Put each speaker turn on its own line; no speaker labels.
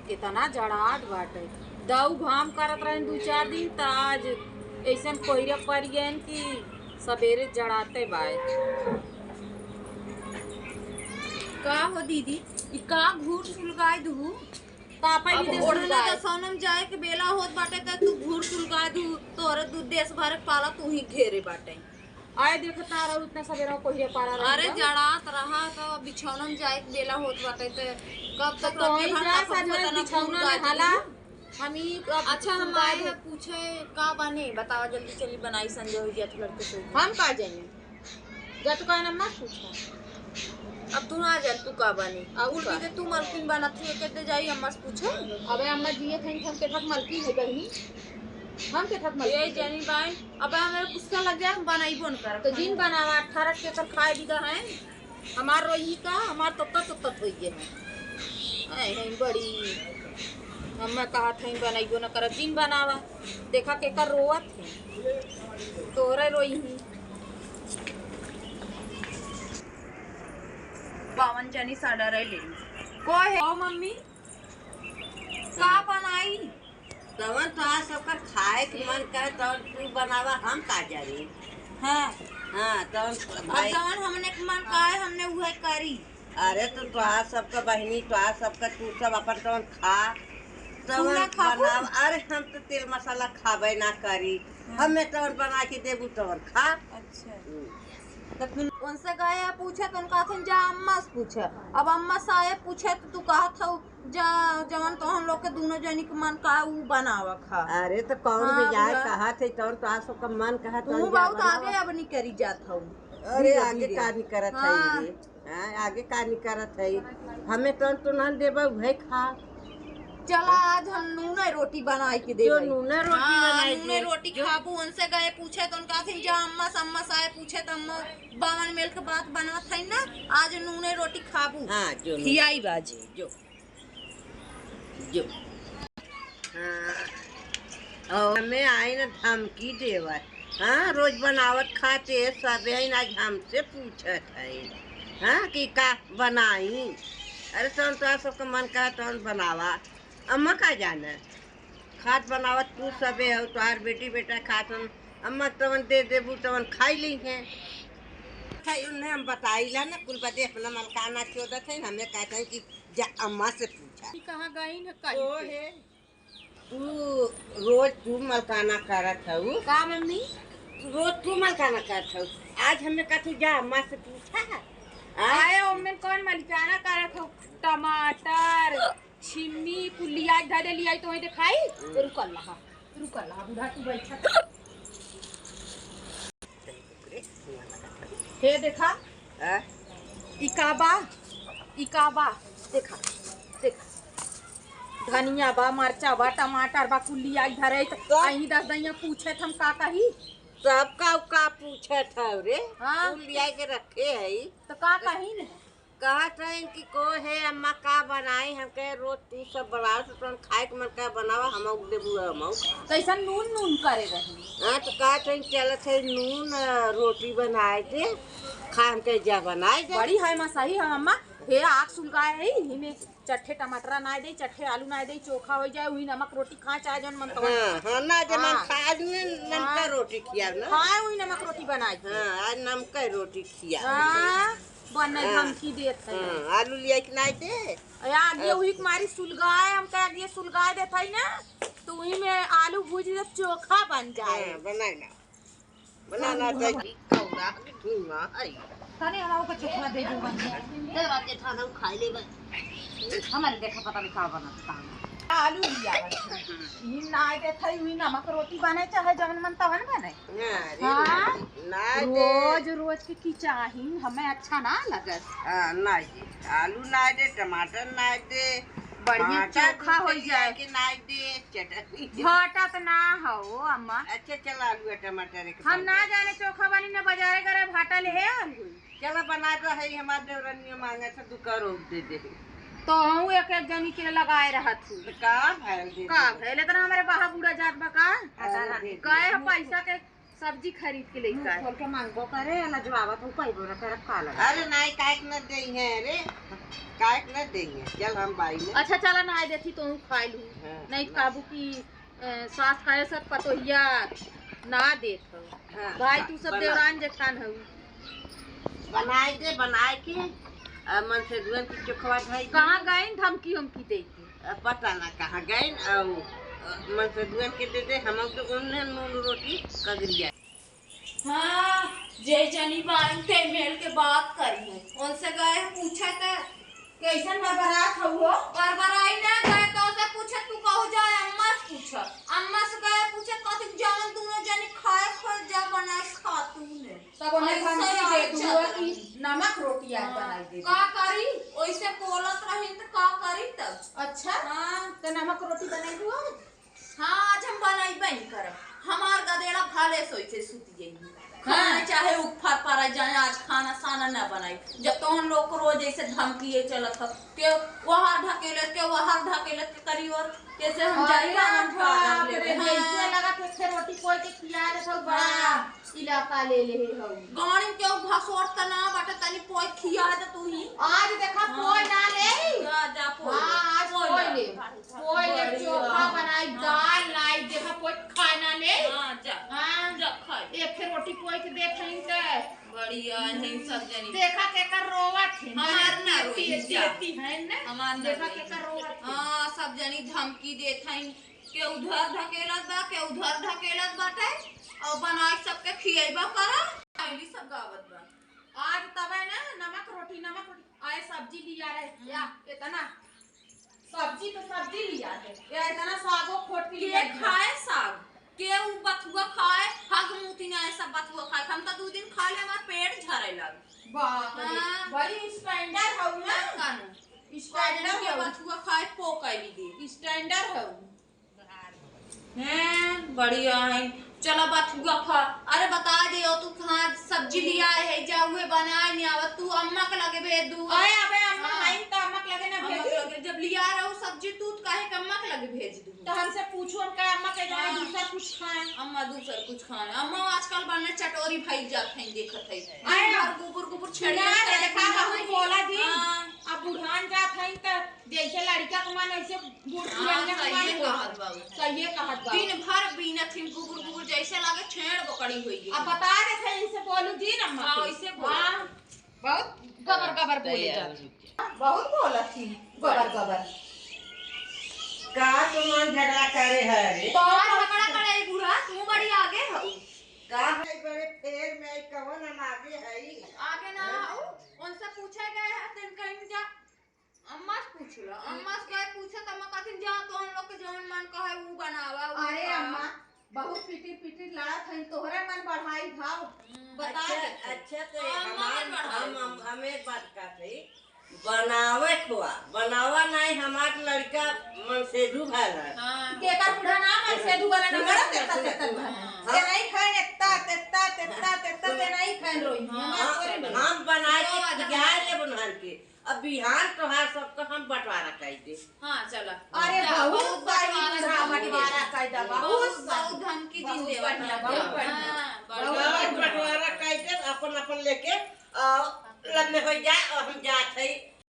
कितना जड़ाट बाटे। दऊ घाम करत रहे 2-4 दिन त आज ऐसन कोहरे पड़ गए कि सवेरे जड़ाते बाय।
का हो दीदी ई का घूर सुलगाए दू
पापा भी देश
ओढ़ना तो सोनम जाए के बेला होत बाटे का तू घूर सुलगाए दू तोरे दू देश भर के पाला तू ही घेरे बाटे।
आए देखता रहो इतना सवेरा कोहरे पारा रहे।
अरे जड़ात रहा तो बिछौनम जाए के बेला होत बाटे ते कब तक
तो ही जा सजवे बिछौना में हाला हम ही।
अच्छा हम आए हैं पूछे का बने बताओ जल्दी चली बनाई संजय हो गया तो लड़के से
हम का जाएंगे जा तू का नाम मत पूछो।
अब तू ना जा तू का बने उल्टी के तू मलकिन बनत थी कहते जाई अम्मा से पूछे।
अबे अम्मा जी थे हम के ठक मलकी है कहीं हम के ठक मलकी
ये जनी बाई अबे हमें गुस्सा लग गया हम बनाई बोन कर
तो जिन बनावा 18 के कर खाए दिगा है हमार रोही का हमार तो होई गए है ऐ बड़ी हमें कहा था बनाइयो न कर जिन बनावा देखा के कर रोवत है तोरे रोही
बावन जनी साड़ा रह ले को है ओ मम्मी का बनाई
तवन तो आज सबका खाए के मन करे तो तू बनावा हम का जा रही।
हां
हाँ तवन भाई
जवन हमने के मन का है हमने वह करी।
अरे तो आज सबका बहनी तो आज सबका तू सब अपन तवन खा तवन बनाव। अरे हम तो तेल मसाला खाबे ना करी हमें तवन बना के देबू तवन खा।
अच्छा तो फिर उनसे गए पूछे तो उनका थे जा अम्मा से पूछे। अब अम्मा से पूछे तो तू कहा था जा जवन तो हम लोग के दोनों जनी के मन का ऊ बनावा खा।
अरे तो कौन भी जाए कहा थे तवन तो आज सबका मन कहा
तू बहुत आगे अब नहीं करी जात हूँ।
अरे आगे का नहीं करत है रे हां आगे का नहीं करत है हमें तवन तो ना देबा भाई खा।
चला आज हम नूने रोटी बनाई के दे
नूने रोटी बनाई
नूने रोटी खाबू। उनसे गए पूछे तो उनका थे जा अम्मा से पूछे तो अम्मा बावन मेल के बात बना था ना आज नूने रोटी खाबू।
हां जो
खियाई बाजी
जो जो हाँ और हमें आई ना धमकी देवा। हाँ रोज बनावत खाते सब आज हमसे पूछत है हाँ कि का बनाई। अरे तो सबका मन कहा तो बनावा अम्मा का जाना खात बनावत तू सबे हो तुहार बेटी बेटा खात अम्मा तवन दे देबू तवन खाई ली है। उन्हें हम बताइला ना कुल बदे अपना मलकाना चोदत है हमें कहते हैं कि जा अम्मा से पूछा
कहाँ गई न
है तू रोज तू मलकाना करत हूँ
का मम्मी
रोज तू मलकाना करत हूँ आज हमें कहती जा अम्मा से पूछा।
आए ओमें कौन मलिकाना करत हो टमाटर छिम्मी कुलिया धरे लिया तो वही खाई रुक अल्लाह बुढ़ा तू बैठा हे देखा इकाबा देखा धनिया बा मरचा बा टमाटर बा कुलिया धरे तो अही 10 दैया पूछे हम का कही
सबका का पूछे था रे
हाँ?
लिया के रखे है
तो का कही न
कहा था कि को है अम्मा का बनाई हम कहे रोज तू सब बनाओ तो तुम खाए के मन का बनावा हम देबू हम
तो ऐसा नून करे रही।
हाँ तो कहा था चलत है नून रोटी बनाए थे खा हम कहे जा बनाए जा
बड़ी है मां सही है अम्मा हे आग सुलगाए है हिमे चट्टे टमाटर ना दे चट्टे आलू ना दे चोखा हो जाए वही नमक रोटी खा चाहे जन मन तो
हां ना जन खा नमक रोटी खिया ना
हां वही नमक रोटी बनाई
हां आज नमक रोटी खिया
हां बने धमकी देत है
आलू लिया कि नहीं दे
आगे वही मारी सुलगाए हम कह दिए सुलगाए देत है ना तो वही में आलू भूज दे चोखा बन जाए
बनाना चाहिए कौड़ा के धुआं आई
थाने हम को चोखा दे दूंगा
दे बात के थाना खा ले
हमारे देखा पता नहीं का बनाता आलू लिया ई ना दे थई हुई नमक रोटी बने चाहे जवन मन तवन बने हां रोज रोज की चाही हमें अच्छा ना लगत।
हां ना आलू ना दे टमाटर ना दे
बढ़िया चोखा हो जाए
कि ना दे चटनी
घाटा तो ना हो अम्मा।
अच्छा चल आलू टमाटर
हम ना जाने चोखा बनी ना बाजारे करे भाटा ले है आलू
चलो बना तो है हमारे देवरनिया मांगे से तू करो दे दे
तो हूँ एक एक जनी के लगाए रहा थी
का भैल दे
का भैले तो हमारे बाहा बूढ़ा जात बा का कहे पैसा के सब्जी खरीद के लेके आए।
खोल के मांगो करे लजवावत हो पाइबो ना कर का लगा।
अरे नहीं काहे न देंगे रे, काहे न देंगे, चल हम बाई में।
अच्छा चला ना देती तो खा लू।
हाँ,
नहीं काबू की सास खाए सब पतोहिया ना देत हो।
हाँ,
भाई तू सब
बना-
देवरान जेठान हो।
बनाए दे, बनाए के मन से दुआन की चोखवा धाई
कहाँ गए धमकी हमकी दे के?
पता ना कहाँ गए और मन से दुआन के दे दे हम तो उन्हें नून रोटी कगरिया।
हाँ जय जनी बाइन के मेल के बात करी है उनसे गए पूछे थे कैसन बरबरात हुआ बरबराई ना गए तो उसे पूछे तू कहू जाए अम्मा से पूछा अम्मा से गए पूछे कथी जान दोनों जनी खाए खोज जा बनाए खातू ने
तब उन्हें धमकी दे दूँ कि नमक रोटी आज बनाई दे।
का करी ओइसे बोलत रही तो का करी तब।
अच्छा
हाँ
तो नमक रोटी बनाई दू।
हाँ आज हम बनाई बन करब हमार गदेड़ा भाले सोई से सुती जाई खाना
हाँ।
चाहे ऊपर पर जाए आज खाना साना न बनाई जब तो हम लोग को रोज ऐसे धमकी ये चलत ह के वहां ढकेलत के वहां ढकेलत के करी और कैसे हम जाई हम
बाप रे,
लेबे
ऐसे लगा के फिर रोटी कोई के खिया दे तो बड़ा इलाका ले ले हो।
गाड़ी के भसोर तना बाटे तनी पोई खिया दे तू ही
आज देखा कोई ना ले।
जा जा पोई
हाँ आज कोई ले चोखा बनाई दाल लाई देखा कोई खाना ले।
हां जा
हाँ
जा खाई
एक फिर रोटी कोई के देखें के
बढ़िया नहीं सब जनी
देखा के कर रोवा थे
हमार ना रोई जा
है ना
हमार ना
देखा
रोई
के कर रोवा थे।
हां सब जनी धमकी देत हई के उधर ढकेलत बा के उधर ढकेलत बाटे और बनाई सबके खियैबा करा आईली सब गावत बा
आज तब है ना नमक रोटी आए सब्जी लिया रहे या इतना सब्जी तो सब्जी लिया है या इतना सागो खोट के
के
लिया
खाए साग के उ बथुआ खाए हग मुती ना सब बथुआ खाए हम तो 2 दिन खा ले हमार पेट झरे लग
बाप रे
हाँ।
बड़ी स्टैंडर्ड हो ना
कानू
स्टैंडर्ड
के
हो
बथुआ खाए पोकैली दे
स्टैंडर्ड हो।
हैं बढ़िया है चलो बथुआ खा अरे बता दियो तू कहाँ सब्जी लिया है जा हुए बनाए नहीं आवत तू अम्मा के लगे भेज दू
अरे अबे अम्मा
हाँ।
नहीं तो अम्मा के लगे ना
अम्मा के
भेजी
लगे जब लिया रहो सब्जी तू काहे के अम्मा के लगे भेज दू
तो हमसे पूछो हम क्या अम्मा के जाए
हाँ।
दूसरा कुछ खाएं।
अम्मा दूसर कुछ खाना अम्मा आजकल बनने चटोरी भाई जात हैं देखत है
अरे
और गुबुर गुबुर छेड़ी
ना देखा बहुत बोला जी
हाँ।
अब बुढ़ान जात है तो जैसे लड़का को मान ऐसे बूढ़ पुरानिया को
सही
मान
कहत बाबू
सही कहत बा।
दिन भर बीनत हिन गुबुर गुबुर जैसे लागे छेड़ बकड़ी हुई है
अब बता दे थे इनसे बोलू जी ना अम्मा
हाँ,
के।
ऐसे बोलो।
हाँ, बहुत गबर गबर बोले जात बहुत बोला थी गबर गबर
का तुम झगड़ा करे है रे?
कौन झगड़ा करे बूढ़ा तू बड़ी आगे हो
का है बड़े फेर में कवन हम आगे है?
आगे ना हो उनसे पूछे गए है तिन कहीं जा अम्मा से पूछला अम्मा से गए पूछे त अम्मा कहथिन जा तो हम लोग के जवन मन कहे ऊ बनावा ऊ
अरे
खावा।
अम्मा बहुत पीटी पीटी लड़त है तोहरे मन बढ़ाई भाव बता
अच्छा
दे।
अच्छा तो
हाँ,
हम एक बात कहते बनावे खुआ बनावा नहीं हमार लड़का मन से डूबल है।
हां
केकर बुढ़ा नाम है से दुगला ना बड़ा तेता तेता
हाँ।
ये नहीं खाए तेता ते नहीं खाए रोई
हम बनाए के जाए ले बनवान के अब बिहान तोहार सबको हम बंटवारा कर दे।
हां चला
अरे
जा,
बहुत सारी
बंटवारा
बंटवारा कायदा बहुत
बहुत धमकी दिन देवा
बढ़िया, बहुत बढ़िया।
बंटवारा कर दे अपन अपन लेके लगने हो जाए और हम जात है